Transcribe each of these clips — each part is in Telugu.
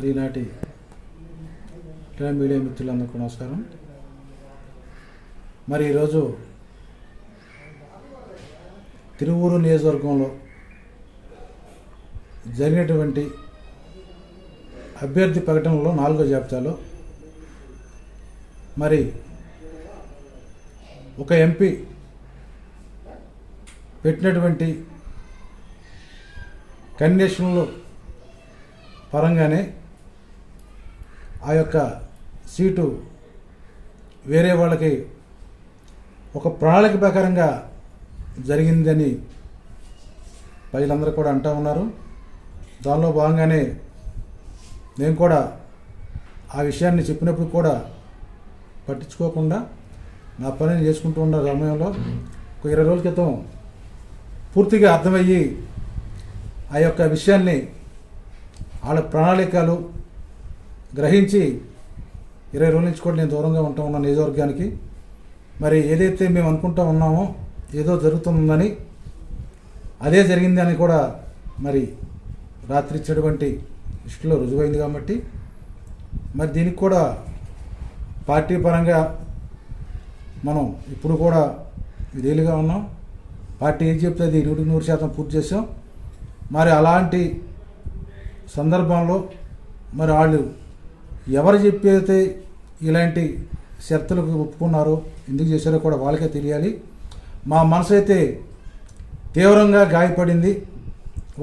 మరి ఈనాటి మీడియా మిత్రులందరికీ నమస్కారం. మరి ఈరోజు తిరువూరు నియోజకవర్గంలో జరిగినటువంటి అభ్యర్థి ప్రకటనలో 4వ జాబితాలో మరి ఒక ఎంపీ పెట్టినటువంటి కండిషన్లు పరంగానే ఆ యొక్క సీటు వేరే వాళ్ళకి ఒక ప్రణాళిక ప్రకారంగా జరిగిందని ప్రజలందరూ కూడా అంటూ ఉన్నారు. దానిలో భాగంగానే నేను కూడా ఆ విషయాన్ని చెప్పినప్పుడు కూడా పట్టించుకోకుండా నా పనిని చేసుకుంటూ ఉన్న సమయంలో ఒక 20 రోజుల క్రితం పూర్తిగా అర్థమయ్యి ఆ యొక్క విషయాన్ని వాళ్ళ ప్రణాళికలు గ్రహించి 20 రోజుల నుంచి కూడా నేను దూరంగా ఉంటా ఉన్న నియోజకవర్గానికి. మరి ఏదైతే మేము అనుకుంటా ఉన్నామో ఏదో జరుగుతుందని అదే జరిగింది అని కూడా మరి రాత్రి ఇచ్చినటువంటి లిస్టులో రుజువైంది. కాబట్టి మరి దీనికి కూడా పార్టీ పరంగా మనం ఇప్పుడు కూడా విధేయులుగా ఉన్నాం. పార్టీ ఏం చెప్తే అది 100% పూర్తి చేసాం. మరి అలాంటి సందర్భంలో మరి వాళ్ళు ఎవరు చెప్పైతే ఇలాంటి షరతులకు ఒప్పుకున్నారో ఎందుకు చేశారో కూడా వాళ్ళకే తెలియాలి. మా మనసు అయితే తీవ్రంగా గాయపడింది.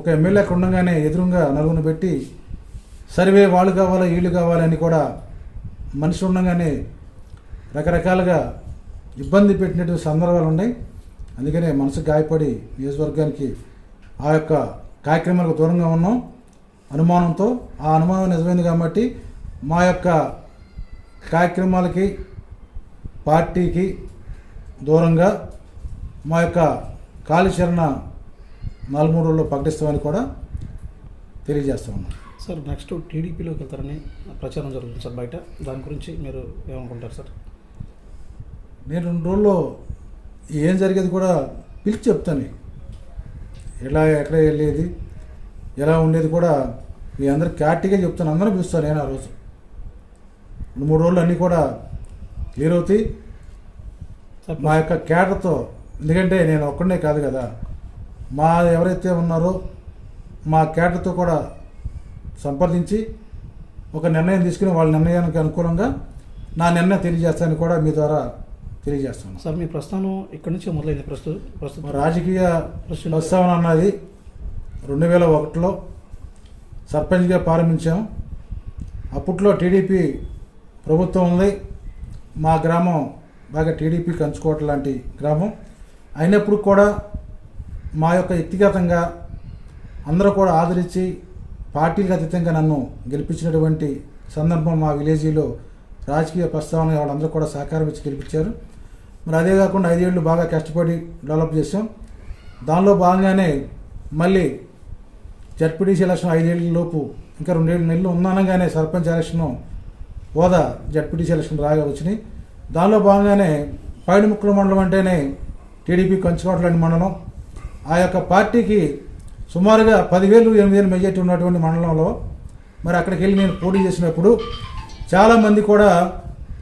ఒక ఎమ్మెల్యే అక్కడ ఉండగానే ఎదురుగా నలుగురిని పెట్టి సర్వే వాళ్ళు కావాలా వీళ్ళు కావాలని కూడా మనిషి ఉండగానే రకరకాలుగా ఇబ్బంది పెట్టినటువంటి సందర్భాలు ఉన్నాయి. అందుకనే మనసు గాయపడి నియోజకవర్గానికి ఆ యొక్క కార్యక్రమాలకు దూరంగా ఉన్నాం అనుమానంతో. ఆ అనుమానం నిజమైంది కాబట్టి మా యొక్క కార్యక్రమాలకి పార్టీకి దూరంగా మా యొక్క కార్యాచరణ 4-3 రోజుల్లో ప్రకటిస్తామని కూడా తెలియజేస్తా ఉన్నాం. సార్, నెక్స్ట్ టీడీపీలోకి వెళ్తారని ప్రచారం జరుగుతుంది సార్ బయట. దాని గురించి మీరు ఏమనుకుంటారు సార్? నేను 2 రోజుల్లో ఏం జరిగేది కూడా పిలిచి చెప్తాను. ఎలా ఎక్కడ వెళ్ళేది ఎలా ఉండేది కూడా మీ అందరికి క్లారిటీగా చెప్తాను. అందరూ పిలుస్తాను నేను ఆ రోజు. 2-3 రోజులు అన్నీ కూడా క్లియర్ అవుతాయి మా యొక్క క్యాడర్తో. ఎందుకంటే నేను ఒక్కడే కాదు కదా, మా ఎవరైతే ఉన్నారో మా క్యాడర్తో కూడా సంప్రదించి ఒక నిర్ణయం తీసుకుని వాళ్ళ నిర్ణయానికి అనుకూలంగా నా నిర్ణయం తెలియజేస్తానని కూడా మీ ద్వారా తెలియజేస్తాను. సార్, మీ ప్రస్థానం ఇక్కడి నుంచి మొదలైంది. ప్రస్తుతం రాజకీయ ప్రస్తావన అన్నది 2001లో సర్పంచ్గా ప్రారంభించాము. అప్పట్లో టీడీపీ ప్రభుత్వం ఉంది. మా గ్రామం బాగా టీడీపీ కంచుకోట లాంటి గ్రామం అయినప్పుడు కూడా మా యొక్క వ్యక్తిగతంగా అందరూ కూడా ఆదరించి పార్టీలకు అతీతంగా నన్ను గెలిపించినటువంటి సందర్భం మా విలేజీలో రాజకీయ ప్రస్తావన వాళ్ళందరూ కూడా సహకారం ఇచ్చి గెలిపించారు. మరి అదే కాకుండా 5 ఏళ్ళు బాగా కష్టపడి డెవలప్ చేసాం. దానిలో భాగంగానే మళ్ళీ జడ్పీటీసీ ఎలక్షన్ 5 ఏళ్ళ లోపు ఇంకా 2 నెలలు ఉందనగానే సర్పంచ్ ఎలక్షన్ హోదా జడ్పీటీసీ ఎలక్షన్ రాగా వచ్చినాయి. దానిలో భాగంగానే పైడిముక్కల మండలం అంటేనే టీడీపీ కంచుకోవట్లేని మండలం. ఆ యొక్క పార్టీకి సుమారుగా 10,000-8,000 మెజార్టీ ఉన్నటువంటి మండలంలో మరి అక్కడికి వెళ్ళి నేను పోటీ చేసినప్పుడు చాలామంది కూడా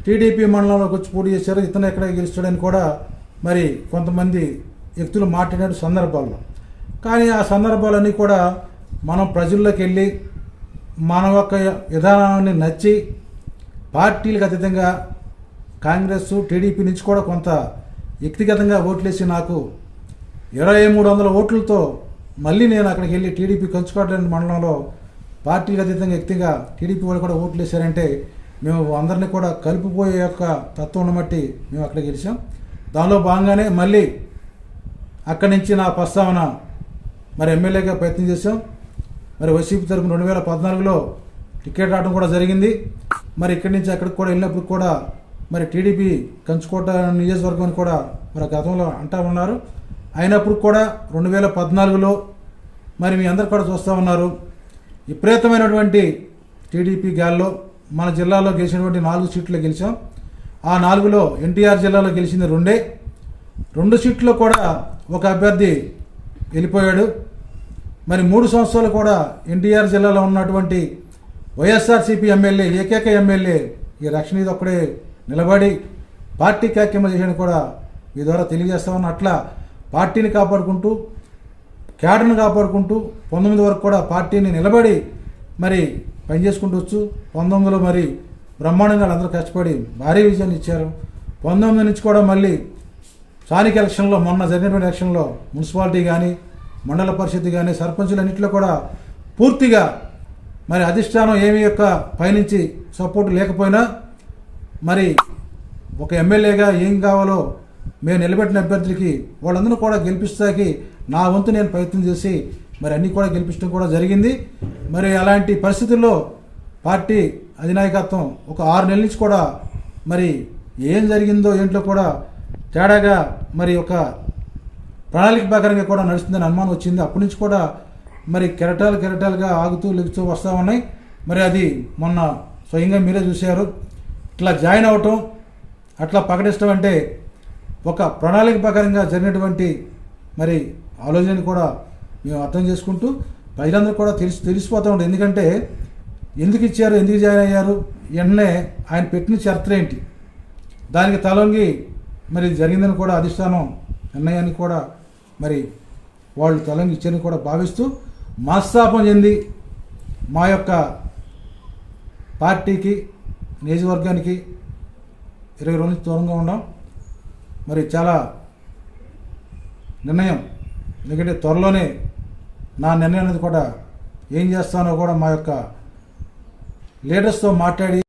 టీడీపీ మండలంలోకి వచ్చి పోటీ చేశారు. ఇతను ఎక్కడ గెలుస్తాడని కూడా మరి కొంతమంది వ్యక్తులు మాట్లాడిన సందర్భాల్లో. కానీ ఆ సందర్భాలన్నీ కూడా మనం ప్రజల్లోకి వెళ్ళి మన యొక్క విధానాన్ని నచ్చి పార్టీలకు అతీతంగా కాంగ్రెస్ టీడీపీ నుంచి కూడా కొంత వ్యక్తిగతంగా ఓట్లేసి నాకు 2,300 ఓట్లతో మళ్ళీ నేను అక్కడికి వెళ్ళి టీడీపీ కంచుకోట మండలంలో పార్టీలకు అతీతంగా వ్యక్తిగా టీడీపీ వాళ్ళు కూడా ఓట్లు వేశారంటే మేము అందరినీ కూడా కలిపిపోయే యొక్క తత్వం ఉన్నమట్టి మేము అక్కడ గెలిచాం. దానిలో భాగంగానే మళ్ళీ అక్కడి నుంచి నా ప్రస్తావన మరి ఎమ్మెల్యేగా ప్రయత్నం చేశాం. మరి వైసీపీ తరఫున 2014లో టికెట్ రావడం కూడా జరిగింది. మరి ఇక్కడి నుంచి అక్కడికి కూడా వెళ్ళినప్పుడు కూడా మరి టీడీపీ కంచుకోట నియోజకవర్గం కూడా మరి గతంలో అంటా ఉన్నారు. అయినప్పుడు కూడా 2014లో మరి మీ అందరు కూడా చూస్తూ ఉన్నారు విపరీతమైనటువంటి టీడీపీ గాల్లో మన జిల్లాలో గెలిచినటువంటి 4 సీట్లు గెలిచాం. ఆ 4లో ఎన్టీఆర్ జిల్లాలో గెలిచింది 2 సీట్లో కూడా ఒక అభ్యర్థి వెళ్ళిపోయాడు. మరి 3 సంవత్సరాలు కూడా ఎన్టీఆర్ జిల్లాలో ఉన్నటువంటి వైఎస్ఆర్సీపీ ఎమ్మెల్యే ఏకైక ఎమ్మెల్యే ఈ రక్షణ ఇది ఒక్కడే నిలబడి పార్టీ కార్యక్రమం చేసాను కూడా మీ ద్వారా తెలియజేస్తామని. అట్లా పార్టీని కాపాడుకుంటూ క్యాడర్ను కాపాడుకుంటూ 19 వరకు కూడా పార్టీని నిలబడి మరి పనిచేసుకుంటూ వచ్చు. 19లో మరి బ్రహ్మాండంగా అందరూ కష్టపడి భారీ విజయాన్ని ఇచ్చారు. 19 నుంచి కూడా మళ్ళీ స్థానిక ఎలక్షన్లో మొన్న జరిగినటువంటి ఎలక్షన్లో మున్సిపాలిటీ కానీ మండల పరిషత్ కానీ సర్పంచులన్నింటిలో కూడా పూర్తిగా మరి అధిష్టానం ఏమి యొక్క పైనుంచి సపోర్ట్ లేకపోయినా మరి ఒక ఎమ్మెల్యేగా ఏం కావాలో మేము నిలబెట్టిన అభ్యర్థులకి వాళ్ళందరూ కూడా గెలిపిస్తాకి నా వంతు నేను ప్రయత్నం చేసి మరి అన్నీ కూడా గెలిపించడం కూడా జరిగింది. మరి అలాంటి పరిస్థితుల్లో పార్టీ అధినాయకత్వం ఒక 6 నెలల నుంచి కూడా మరి ఏం జరిగిందో ఏంట్లో కూడా తేడాగా మరి ఒక ప్రణాళిక ప్రకారంగా కూడా నడుస్తుందని అనుమానం వచ్చింది. అప్పటి నుంచి కూడా మరి కెరటాలుగా ఆగుతూ లెగుతూ వస్తూ ఉన్నాయి. మరి అది మొన్న స్వయంగా మీరే చూశారు. ఇట్లా జాయిన్ అవ్వటం అట్లా ప్రకటించడం అంటే ఒక ప్రణాళిక ప్రకారంగా జరిగినటువంటి మరి ఆలోచనని కూడా మేము అర్థం చేసుకుంటూ ప్రజలందరూ కూడా తెలిసిపోతూ ఉంటుంది. ఎందుకంటే ఎందుకు ఇచ్చారు, ఎందుకు జాయిన్ అయ్యారు, వెంటనే ఆయన పెట్టిన చరిత్ర ఏంటి, దానికి తలొంగి మరి జరిగిందని కూడా అధిష్టానం నిర్ణయాన్ని కూడా మరి వాళ్ళు తలొంగి ఇచ్చారని కూడా భావిస్తూ మనస్తాపం చెంది మా యొక్క పార్టీకి నియోజకవర్గానికి 20 రోజుల నుంచి దూరంగా ఉన్నాం. మరి చాలా నిర్ణయం, ఎందుకంటే త్వరలోనే నా నిర్ణయం అనేది కూడా ఏం చేస్తానో కూడా మా యొక్క లీడర్స్తో మాట్లాడి